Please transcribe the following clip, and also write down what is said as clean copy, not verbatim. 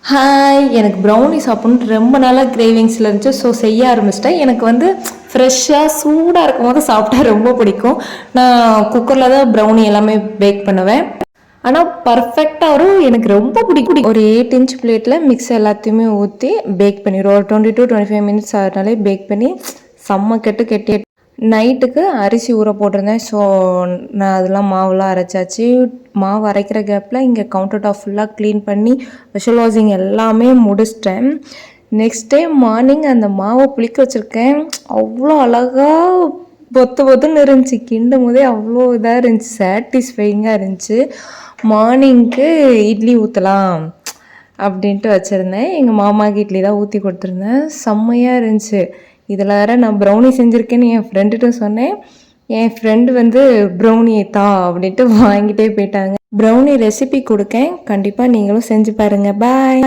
Hi, எனக்கு brownie சாப்பிட்ணுன்னு ரொம்ப நாளாக கிரேவிங்ஸில் இருந்துச்சு. ஸோ செய்ய ஆரம்பிச்சிட்டேன். எனக்கு வந்து ஃப்ரெஷ்ஷாக சூடாக இருக்கும் போது சாப்பிட்டா ரொம்ப பிடிக்கும். நான் குக்கரில் தான் ப்ரௌனி எல்லாமே பேக் பண்ணுவேன். ஆனால் பர்ஃபெக்டாக வரும். எனக்கு ரொம்ப பிடிக்கும். ஒரு 8 இன்ச் பிளேட்டில் மிக்ஸ் எல்லாத்தையுமே ஊற்றி பேக் பண்ணிடுவோம். ஒரு 20 to 25 மினிட்ஸ் ஆகினாலே பேக் பண்ணி செம்ம கெட்டி நைட்டுக்கு அரிசி ஊற போட்டிருந்தேன். ஸோ நான் அதெல்லாம் மாவுலாம் அரைச்சாச்சு. மாவு அரைக்கிற கேப்பில் இங்கே கவுண்டர் டாப் ஃபுல்லாக க்ளீன் பண்ணி விஷுவல் வாஷிங் எல்லாமே முடிச்சிட்டேன். நெக்ஸ்ட் டே மார்னிங் அந்த மாவை புளிக்க வச்சுருக்கேன். அவ்வளோ அழகாக பொத்துன்னு இருந்துச்சு. கிண்டும் போதே அவ்வளோ இதாக இருந்துச்சு, சாட்டிஸ்ஃபைங்காக இருந்துச்சு. மார்னிங்க்கு இட்லி ஊற்றலாம் அப்படின்ட்டு வச்சுருந்தேன். எங்கள் மாமாவுக்கு இட்லி தான் ஊற்றி கொடுத்துருந்தேன். செம்மையாக இருந்துச்சு. இதில் வேறு நான் ப்ரௌனி செஞ்சுருக்கேன்னு என் ஃப்ரெண்டுகிட்ட சொன்னேன். என் ஃப்ரெண்டு வந்து ப்ரௌனி அப்படின்ட்டு வாங்கிட்டே போயிட்டாங்க. ப்ரௌனி ரெசிபி கொடுக்கேன், கண்டிப்பாக நீங்களும் செஞ்சு பாருங்கள். பாய்.